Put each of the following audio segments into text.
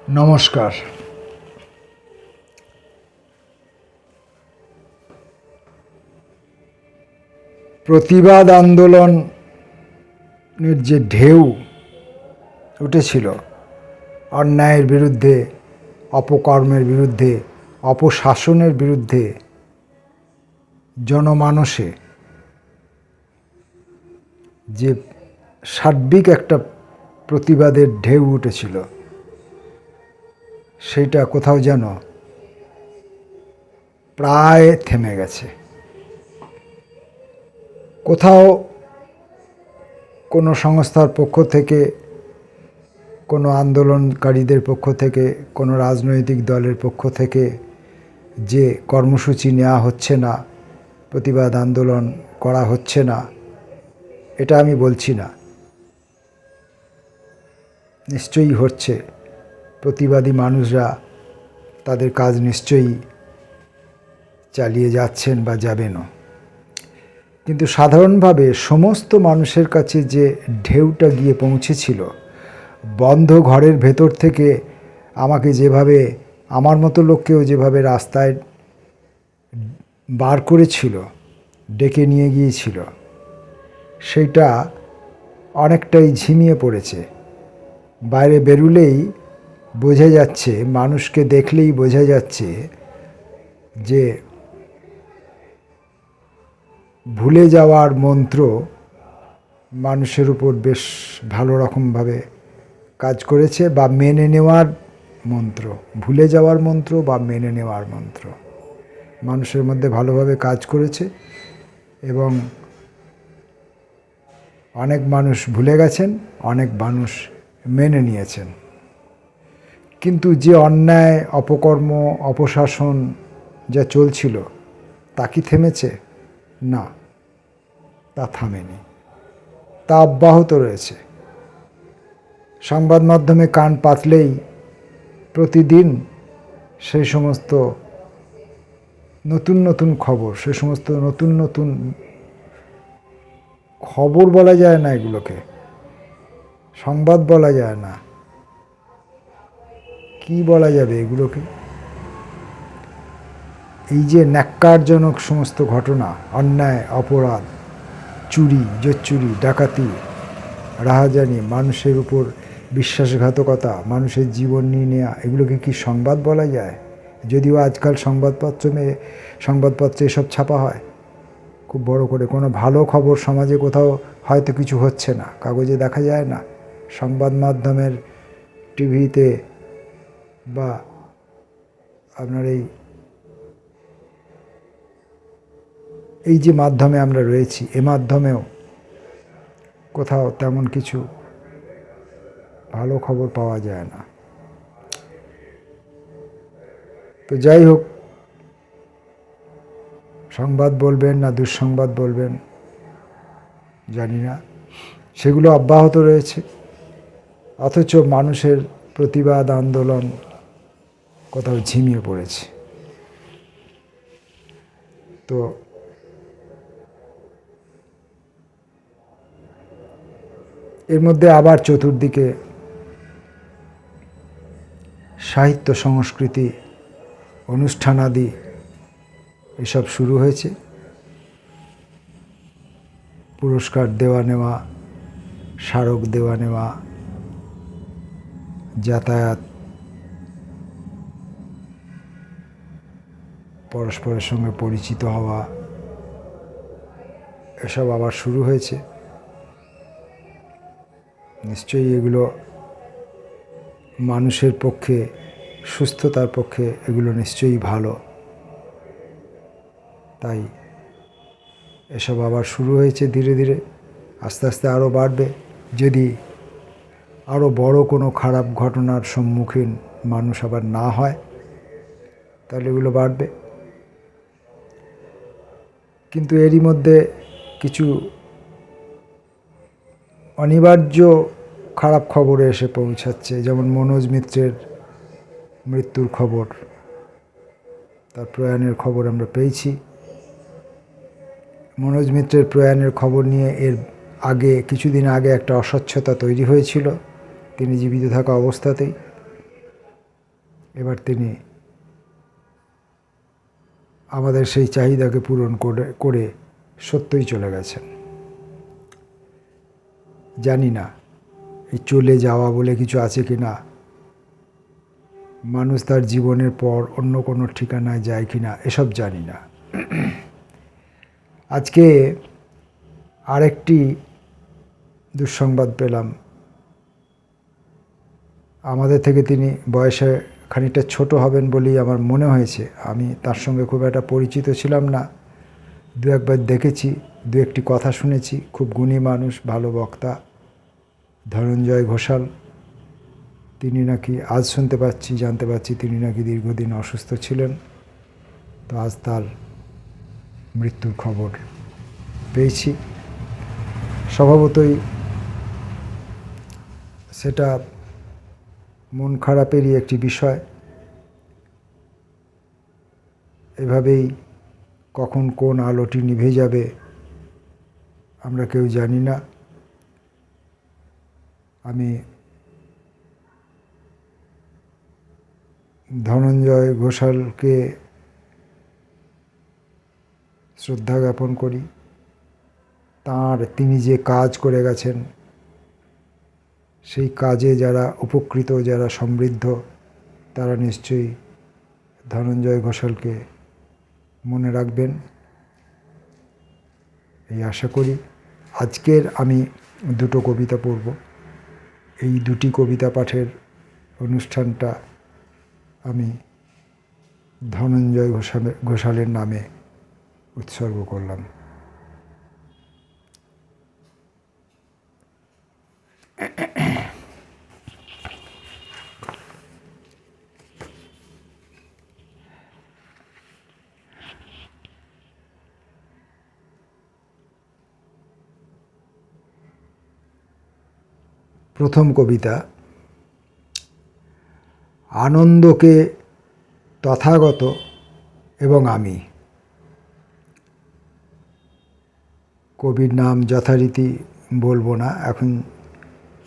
নমস্কার। প্রতিবাদ আন্দোলনের যে ঢেউ উঠেছিল অন্যায়ের বিরুদ্ধে, অপকর্মের বিরুদ্ধে, অপশাসনের বিরুদ্ধে জনমানসে যে সার্বিক একটা প্রতিবাদের ঢেউ উঠেছিল, সেইটা কোথাও যেন প্রায় থেমে গেছে। কোথাও কোনো সংস্থার পক্ষ থেকে, কোনো আন্দোলনকারীদের পক্ষ থেকে, কোনো রাজনৈতিক দলের পক্ষ থেকে যে কর্মসূচি নেওয়া হচ্ছে না, প্রতিবাদ আন্দোলন করা হচ্ছে না, এটা আমি বলছি না। নিশ্চয়ই হচ্ছে। প্রতিবাদী মানুষরা তাদের কাজ নিশ্চয়ই চালিয়ে যাচ্ছেন বা যাবেনও। কিন্তু সাধারণভাবে সমস্ত মানুষের কাছে যে ঢেউটা গিয়ে পৌঁছেছিল, বন্ধ ঘরের ভেতর থেকে আমাকে যেভাবে, আমার মতো লোককেও যেভাবে রাস্তায় বার করেছিল, ডেকে নিয়ে গিয়েছিল, সেইটা অনেকটাই ঝিমিয়ে পড়েছে। বাইরে বেরুলেই বোঝা যাচ্ছে, মানুষকে দেখলেই বোঝা যাচ্ছে যে ভুলে যাওয়ার মন্ত্র মানুষের উপর বেশ ভালো রকমভাবে কাজ করেছে, বা মেনে নেওয়ার মন্ত্র, ভুলে যাওয়ার মন্ত্র বা মেনে নেওয়ার মন্ত্র মানুষের মধ্যে ভালোভাবে কাজ করেছে। এবং অনেক মানুষ ভুলে গেছেন, অনেক মানুষ মেনে নিয়েছেন। কিন্তু যে অন্যায়, অপকর্ম, অপশাসন যা চলছিল, তা কি থেমেছে? না, তা থামেনি, তা অব্যাহত রয়েছে। সংবাদ মাধ্যমে কান পাতলেই প্রতিদিন সেই সমস্ত নতুন নতুন খবর, সে সমস্ত নতুন নতুন খবর বলা যায় না, এগুলোকে সংবাদ বলা যায় না, কি বলা যাবে এগুলোকে? এই যে ন্যাক্কারজনক সমস্ত ঘটনা, অন্যায়, অপরাধ, চুরি, জোচ্চুরি, ডাকাতি, রাহাজানি, মানুষের উপর বিশ্বাসঘাতকতা, মানুষের জীবন নিয়ে নেওয়া, এগুলোকে কি সংবাদ বলা যায়? যদিও আজকাল সংবাদপত্রে এসব ছাপা হয় খুব বড় করে। কোনো ভালো খবর সমাজে কোথাও হয়তো কিছু হচ্ছে না, কাগজে দেখা যায় না। সংবাদ মাধ্যমের টিভিতে বা আপনার এই যে মাধ্যমে আমরা রয়েছি, এ মাধ্যমেও কোথাও তেমন কিছু ভালো খবর পাওয়া যায় না। তো যাই হোক, সংবাদ বলবেন না দুঃসংবাদ বলবেন জানি না, সেগুলো অব্যাহত রয়েছে। অথচ মানুষের প্রতিবাদ আন্দোলন কোথাও ঝিমিয়ে পড়েছে। তো এর মধ্যে আবার চতুর্দিকে সাহিত্য, সংস্কৃতি, অনুষ্ঠানাদি এসব শুরু হয়েছে। পুরস্কার দেওয়া নেওয়া, স্মারক দেওয়া নেওয়া, যাতায়াত, পরস্পরের সঙ্গে পরিচিত হওয়া, এসব আবার শুরু হয়েছে। নিশ্চয়ই এগুলো মানুষের পক্ষে, সুস্থতার পক্ষে এগুলো নিশ্চয়ই ভালো। তাই এসব আবার শুরু হয়েছে ধীরে ধীরে, আস্তে আস্তে আরও বাড়বে। যদি আরও বড় কোনো খারাপ ঘটনার সম্মুখীন মানুষ আবার না হয়, তাহলে এগুলো বাড়বে। কিন্তু এরই মধ্যে কিছু অনিবার্য খারাপ খবরে এসে পৌঁছাচ্ছে। যেমন মনোজ মিত্রের মৃত্যুর খবর, তার প্রয়াণের খবর আমরা পেয়েছি। মনোজ মিত্রের প্রয়াণের খবর নিয়ে এর আগে, কিছুদিন আগে একটা অস্বচ্ছতা তৈরি হয়েছিল তিনি জীবিত থাকা অবস্থাতেই। এবার তিনি আমাদের সেই চাহিদাকে পূরণ করে সত্যই চলে গেছেন। জানি না এই চলে যাওয়া বলে কিছু আছে কি না, মানুষ তার জীবনের পর অন্য কোনো ঠিকানায় যায় কি না এসব জানি না। আজকে আরেকটি দুঃসংবাদ পেলাম। আমাদের থেকে তিনি বয়সে খানিকটা ছোট হবেন বলেই আমার মনে হয়েছে। আমি তার সঙ্গে খুব একটা পরিচিত ছিলাম না, দু একবার দেখেছি, দু একটি কথা শুনেছি। খুব গুণী মানুষ, ভালো বক্তা, ধনঞ্জয় ঘোষাল। তিনি নাকি আজ জানতে পারছি তিনি নাকি দীর্ঘদিন অসুস্থ ছিলেন। তো আজ তার মৃত্যুর খবর পেয়েছি। স্বভাবতই সেটা মন খারাপেরই একটি বিষয়। এভাবেই কখন কোন আলোটি নিভে যাবে আমরা কেউ জানি না। আমি ধনঞ্জয় ঘোষালকে শ্রদ্ধা জ্ঞাপন করি। তিনি যে কাজ করে গেছেন, সেই কাজে যারা উপকৃত, যারা সমৃদ্ধ, তারা নিশ্চয়ই ধনঞ্জয় ঘোষালকে মনে রাখবেন, এই আশা করি। আজকের আমি দুটো কবিতা পড়ব। এই দুটি কবিতা পাঠের অনুষ্ঠানটা আমি ধনঞ্জয় ঘোষালের নামে উৎসর্গ করলাম। প্রথম কবিতা, আনন্দকে তথাগত এবং আমি। কবির নাম যথারীতি বলবো না, এখন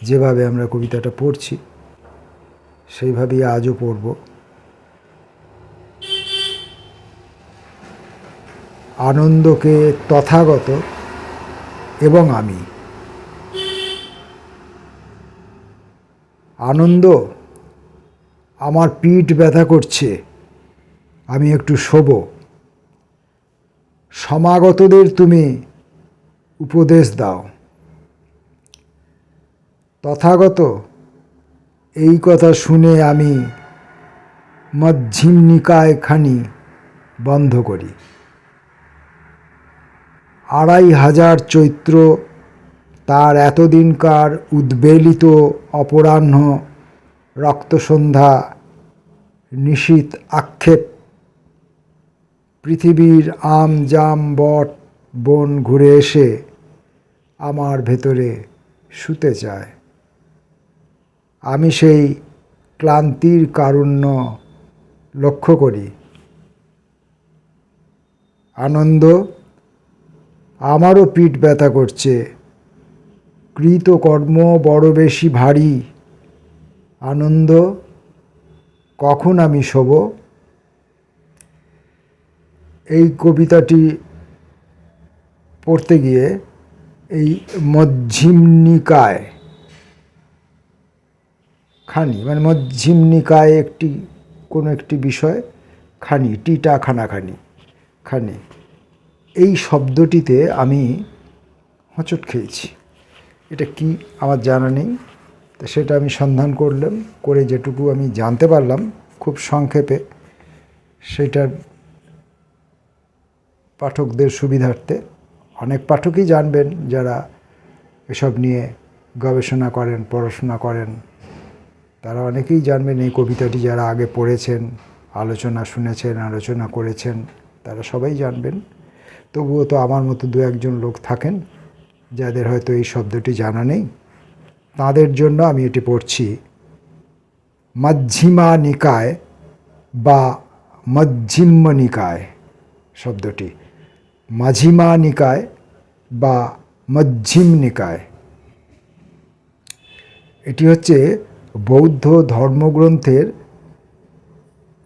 যেভাবে আমরা কবিতাটা পড়ছি সেইভাবেই আজও পড়ব। আনন্দকে তথাগত এবং আমি। আনন্দ, আমার পিঠ ব্যথা করছে, আমি একটু শোবো। সমাগতদের তুমি উপদেশ দাও। তথাগত, এই কথা শুনে আমি মধ্যম নিকায় খানি বন্ধ করি। ২৫০০ চৈত্র তার এতদিনকার উদ্বেলিত অপরাহ্ন, রক্তসন্ধ্যা, নিশীথ আক্ষেপ, পৃথিবীর আম জাম বট বন ঘুরে এসে আমার ভেতরে শুতে চায়। আমি সেই ক্লান্তির কারুণ্য লক্ষ্য করি। আনন্দ, আমারও পিঠ ব্যথা করছে, কৃতকর্ম বড় বেশি ভারী। আনন্দ, কখন আমি শোব? এই কবিতাটি পড়তে গিয়ে এই মধ্যম নিকায় খানি, মানে মধ্যম নিকায় কোনো একটি বিষয় খানি, টিটা খানাখানি খানি, এই শব্দটিতে আমি হোঁচট খেয়েছি। এটা কি আমার জানা নেই, তো সেটা আমি সন্ধান করলাম, করে যেটুকু আমি জানতে পারলাম খুব সংক্ষেপে, সেটার পাঠকদের সুবিধার্থে, অনেক পাঠকই জানবেন যারা এসব নিয়ে গবেষণা করেন, পড়াশোনা করেন, তারা অনেকেই জানবেন এই কবিতাটি। যারা আগে পড়েছেন, আলোচনা শুনেছেন, আলোচনা করেছেন, তারা সবাই জানবেন। তবুও তো আমার মতো দু একজন লোক থাকেন যাদের হয়তো এই শব্দটি জানা নেই, তাদের জন্য আমি এটি পড়ছি। মধ্যিমা নিকায় বা মধ্যিম্য নিকায় শব্দটি, মাঝিমা নিকায় বা মধ্যিম নিকায়। এটি হচ্ছে বৌদ্ধ ধর্মগ্রন্থের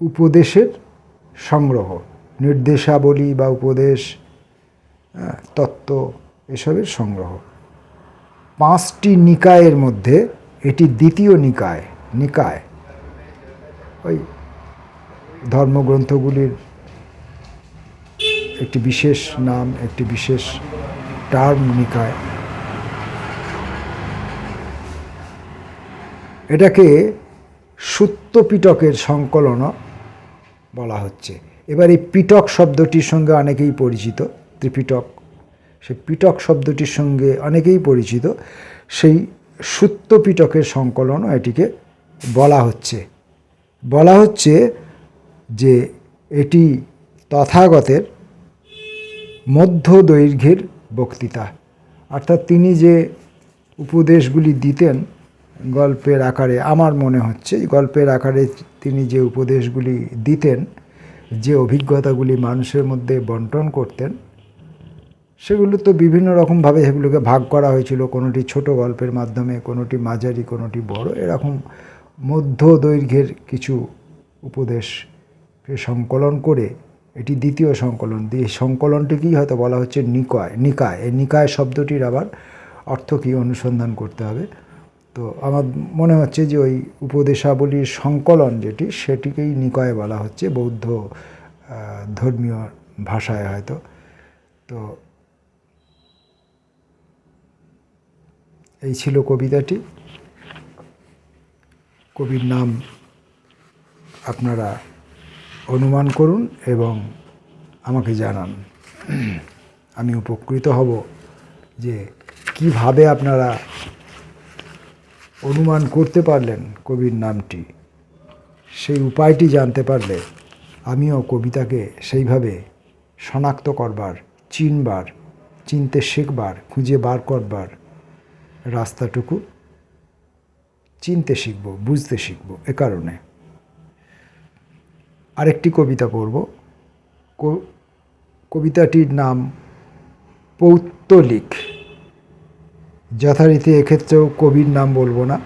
উপদেশের সংগ্রহ, নির্দেশাবলী বা উপদেশ, তত্ত্ব এসবের সংগ্রহ। 5টি নিকায়ের মধ্যে এটি দ্বিতীয় নিকায়। ওই ধর্মগ্রন্থগুলির একটি বিশেষ নাম, একটি বিশেষ টার্ম নিকায়। এটাকে সুত্ত পিটকের সংকলনও বলা হচ্ছে। এবার এই পিটক শব্দটির সঙ্গে অনেকেই পরিচিত, ত্রিপিটক, সেই পিটক শব্দটির সঙ্গে অনেকেই পরিচিত। সেই সুত্ত পিটকের সংকলনও এটিকে বলা হচ্ছে যে এটি তথাগতের মধ্য দৈর্ঘ্যের বক্তৃতা, অর্থাৎ তিনি যে উপদেশগুলি দিতেন গল্পের আকারে, আমার মনে হচ্ছে গল্পের আকারে তিনি যে উপদেশগুলি দিতেন, যে অভিজ্ঞতাগুলি মানুষের মধ্যে বন্টন করতেন, সেগুলো তো বিভিন্ন রকমভাবে সেগুলোকে ভাগ করা হয়েছিল। কোনোটি ছোট গল্পের মাধ্যমে, কোনোটি মাঝারি, কোনোটি বড়, এরকম মধ্য দৈর্ঘ্যের কিছু উপদেশকে সংকলন করে এটি দ্বিতীয় সংকলন। এই সংকলনটিকেই হয়তো বলা হচ্ছে নিকায়। এই নিকায় শব্দটির আবার অর্থ কী অনুসন্ধান করতে হবে। তো আমার মনে হচ্ছে যে ওই উপদেশাবলীর সংকলন যেটি, সেটিকেই নিকায় বলা হচ্ছে বৌদ্ধ ধর্মীয় ভাষায় হয়তো। তো এই ছিল কবিতাটি। কবির নাম আপনারা অনুমান করুন এবং আমাকে জানান। আমি উপকৃত হব যে কিভাবে আপনারা অনুমান করতে পারলেন কবির নামটি। সেই উপায়টি জানতে পারলে আমিও কবিতাকে সেইভাবে শনাক্ত করবার, চিনতে শিখবার, খুঁজে বার করবার রাস্তাটুকু চিনতে শিখব, বুঝতে শিখব। এ কারণে আরেকটি কবিতা পড়ব। কবিতাটির নাম পৌত্তলিক। যথারীতি এক্ষেত্রেও কবির নাম বলবো না।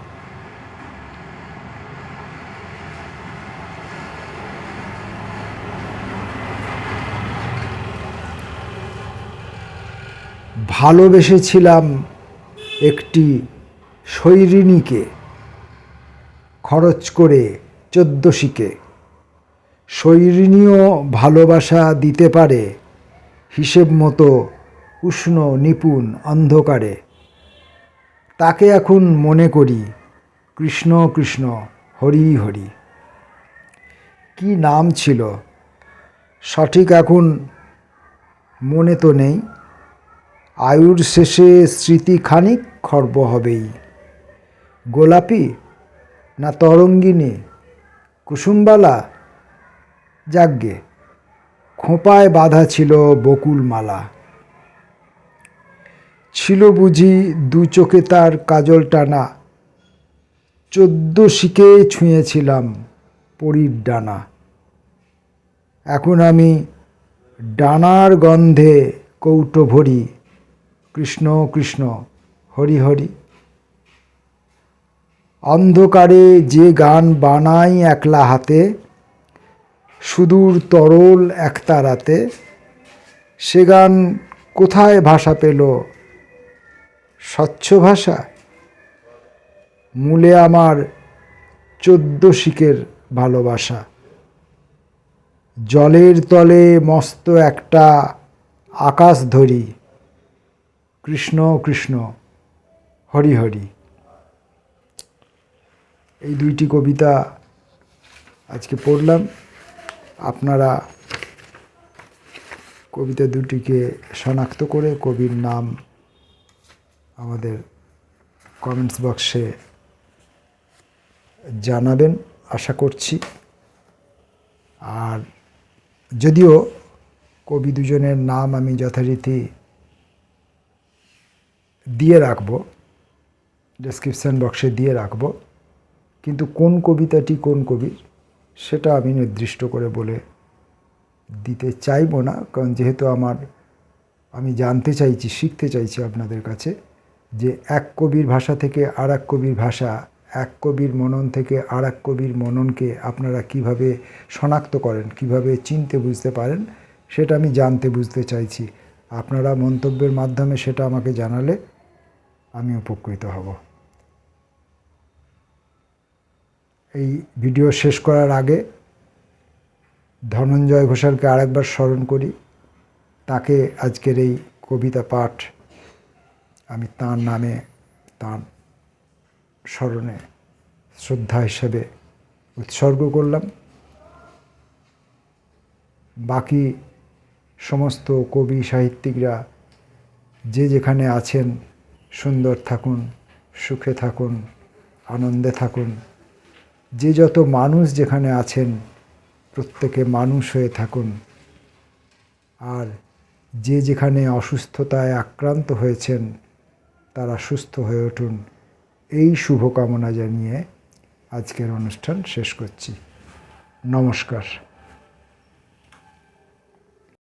ভালোবেসেছিলাম একটি শৈরিণীকে, খরচ করে 14 শিকে। শৈরিণীও ভালোবাসা দিতে পারে, হিসেব মতো উষ্ণ নিপুণ অন্ধকারে। তাকে এখন মনে করি কৃষ্ণ কৃষ্ণ হরি হরি। কি নাম ছিল সঠিক এখন মনে তো নেই। আয়ুর শেষে স্মৃতি খানিক খর্ব হবেই। গোলাপি না তরঙ্গিনী, কুসুমবালা, যাগ্গে খোঁপায় বাঁধা ছিল বকুল মালা। ছিল বুঝি দু চোখে তার কাজল টানা। 14 শিকে ছুঁয়েছিলাম পরীর ডানা। এখন আমি ডানার গন্ধে কৌটো ভরি, কৃষ্ণ কৃষ্ণ হরি হরি। অন্ধকারে যে গান বানাই একলা হাতে, সুদূর তরল একতারাতে। সে গান কোথায় ভাষা পেল স্বচ্ছ ভাষা? মূলে আমার 14 শিকের ভালোবাসা। জলের তলে মস্ত একটা আকাশ ধরি, কৃষ্ণ কৃষ্ণ হরি হরি। এই দুইটি কবিতা আজকে পড়লাম। আপনারা কবিতা দুটিকে শনাক্ত করে কবির নাম আমাদের কমেন্টস বক্সে জানাবেন আশা করছি। আর যদিও কবি দুজনের নাম আমি যথারীতি দিয়ে রাখব, ডেসক্রিপশান বক্সে দিয়ে রাখব, কিন্তু কোন কবিতাটি কোন কবির সেটা আমি নির্দিষ্ট করে বলে দিতে চাইব না। কারণ যেহেতু আমি জানতে চাইছি, শিখতে চাইছি আপনাদের কাছে যে এক কবির ভাষা থেকে আর এক কবির ভাষা এক কবির মনন থেকে আর এক কবির মননকে আপনারা কিভাবে শনাক্ত করেন, কিভাবে চিনতে বুঝতে পারেন, সেটা আমি জানতে বুঝতে চাইছি। আপনারা মন্তব্যের মাধ্যমে সেটা আমাকে জানালে আমি উপকৃত হব। এই ভিডিও শেষ করার আগে ধনঞ্জয় ঘোষালকে আরেকবার স্মরণ করি। তাকে আজকের এই কবিতা পাঠ আমি তাঁর নামে, তাঁর স্মরণে শ্রদ্ধা হিসেবে উৎসর্গ করলাম। বাকি সমস্ত কবি সাহিত্যিকরা যে যেখানে আছেন সুন্দর থাকুন, সুখে থাকুন, আনন্দে থাকুন। যে যত মানুষ যেখানে আছেন প্রত্যেকে মানুষ হয়ে থাকুন। আর যে যেখানে অসুস্থতায় আক্রান্ত হয়েছেন তারা সুস্থ হয়ে উঠুন, এই শুভকামনা জানিয়ে আজকের অনুষ্ঠান শেষ করছি। নমস্কার।